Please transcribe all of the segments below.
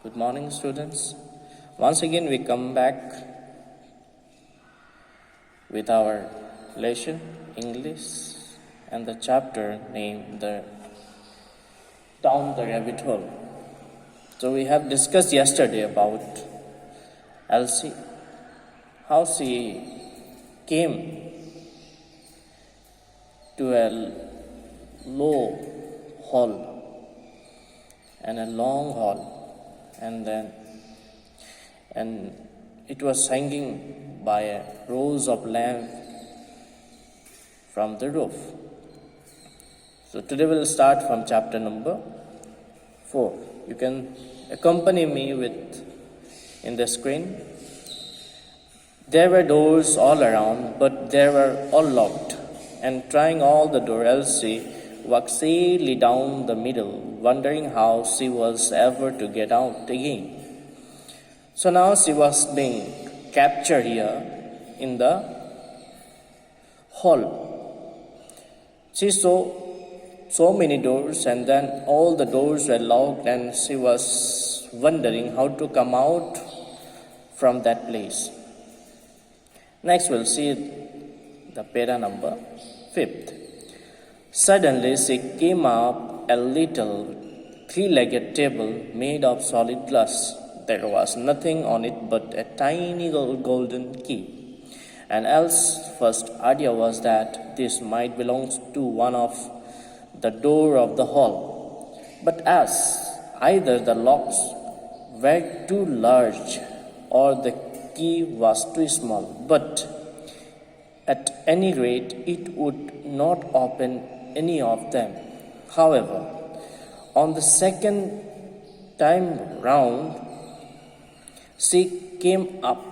Good morning, students. Once again, we come back with our lesson, English, and the chapter named Down the Rabbit Hole. So we have discussed yesterday about Elsie, how she came to a low hall and a long hall, and it was hanging by a rows of lamp from the roof. So today we'll start from chapter number 4. You can accompany me with in the screen. There were doors all around, but they were all locked. And trying all the doors, Elsie walked sadely down the middle, wondering how she was ever to get out again. So now she was being captured here in the hall. She saw so many doors, and then all the doors were locked, and she was wondering how to come out from that place. Next, we'll see the para number 5th. Suddenly, she came up a little three-legged table made of solid glass. There was nothing on it but a tiny golden key. And Elle's first idea was that this might belong to one of the door of the hall. But as either the locks were too large or the key was too small, but at any rate it would not open any of them. However, on the second time round, she came up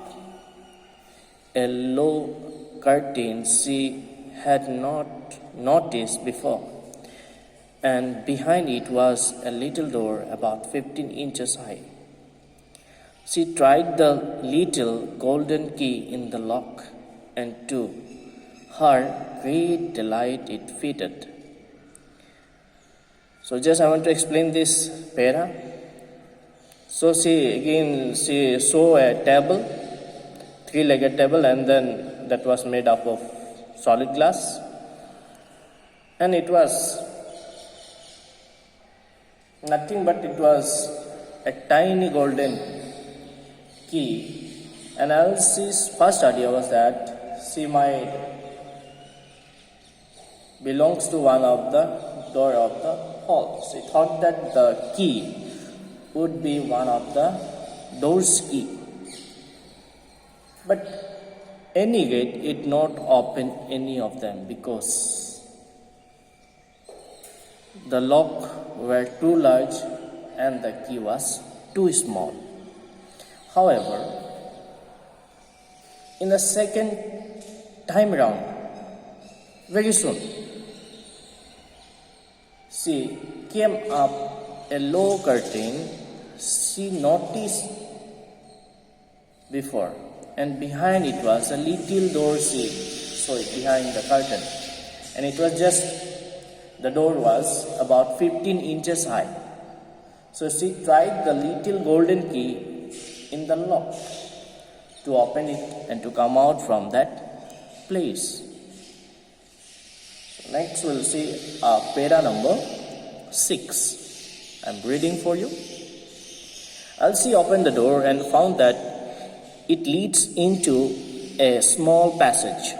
a low curtain she had not noticed before, and behind it was a little door about 15 inches high. She tried the little golden key in the lock, and to her great delight it fitted. So just I want to explain this para. So she saw a table, three-legged table, and then that was made up of solid glass, and it was nothing but it was a tiny golden key. And Elsie's first idea was that she might belongs to one of the door of the hall. She thought that the key would be one of the door's key. But any rate, it not open any of them because the lock were too large and the key was too small. However, in the second time round, very soon, she came up a low curtain she noticed before, and behind it was a little door she saw it behind the curtain, and it was the door was about 15 inches high. So she tried the little golden key in the lock to open it and to come out from that place. Next we'll see para number 6. I'm reading for you. Elsie opened the door and found that it leads into a small passage,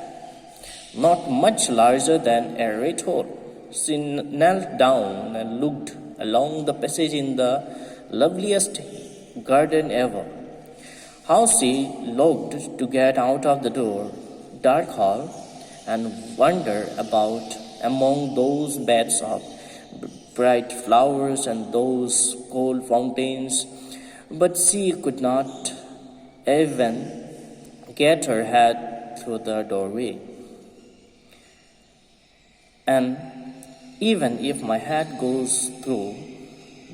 not much larger than a rat hole. She knelt down and looked along the passage in the loveliest garden ever. How she longed to get out of the dark hall and wander about among those beds of bright flowers and those cold fountains, but she could not even get her head through the doorway. And even if my head goes through,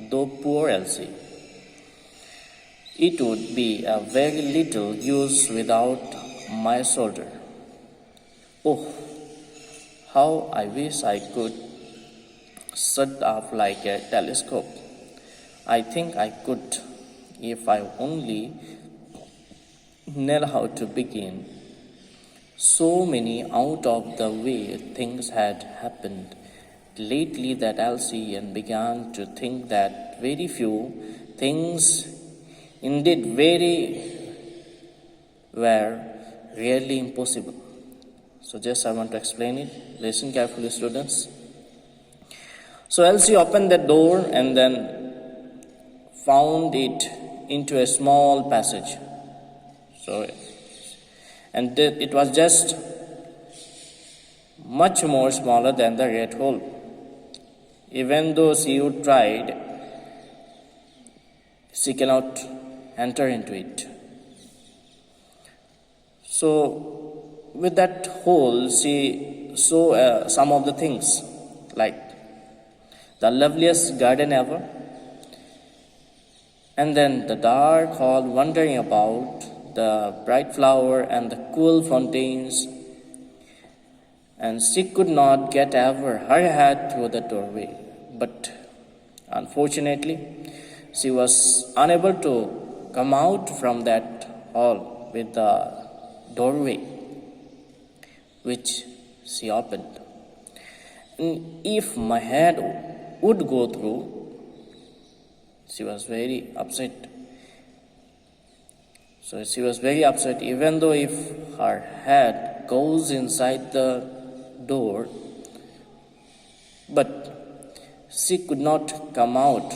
though poor Elsie, it would be a very little use without my shoulder. Oh, how I wish I could shut off like a telescope. I think I could if I only know how to begin. So many out of the way things had happened lately that Elsie and began to think that very few things, indeed very, were really impossible. So just I want to explain it. Listen carefully, students. So Elsie opened the door and then found it into a small passage. And it was just much more smaller than the rat hole. Even though she would tried, she cannot enter into it. So with that hole, she saw some of the things, like the loveliest garden ever, and then the dark hall wondering about the bright flower and the cool fountains, and she could not get ever her head through the doorway. But unfortunately, she was unable to come out from that hall with the doorway which she opened. And if my head would go through, she was very upset. So she was very upset, even though if her head goes inside the door, but she could not come out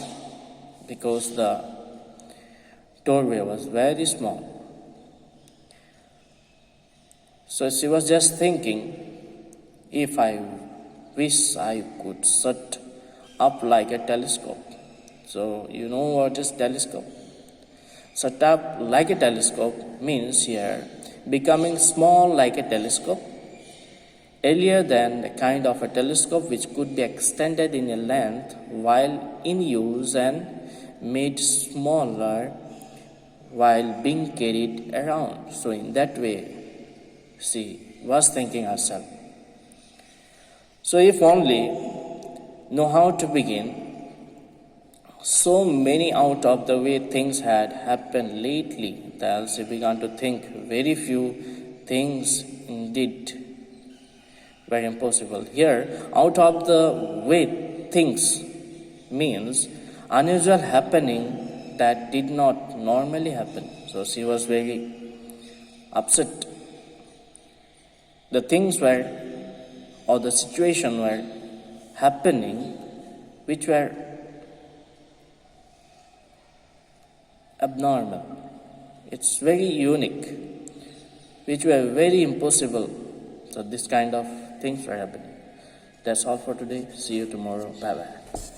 because the doorway was very small. So she was just thinking, if I wish I could set up like a telescope. So you know what is telescope? Set up like a telescope means here becoming small like a telescope, earlier than the kind of a telescope which could be extended in a length while in use and made smaller while being carried around. So in that way, she was thinking herself. So if only know how to begin, so many out of the way things had happened lately that Elsie began to think very few things indeed were impossible. Here, out of the way things means unusual happening that did not normally happen. So she was very upset. The things were, or the situation were happening which were abnormal. It's very unique, which were very impossible. So this kind of things were happening. That's all for today. See you tomorrow. Bye bye.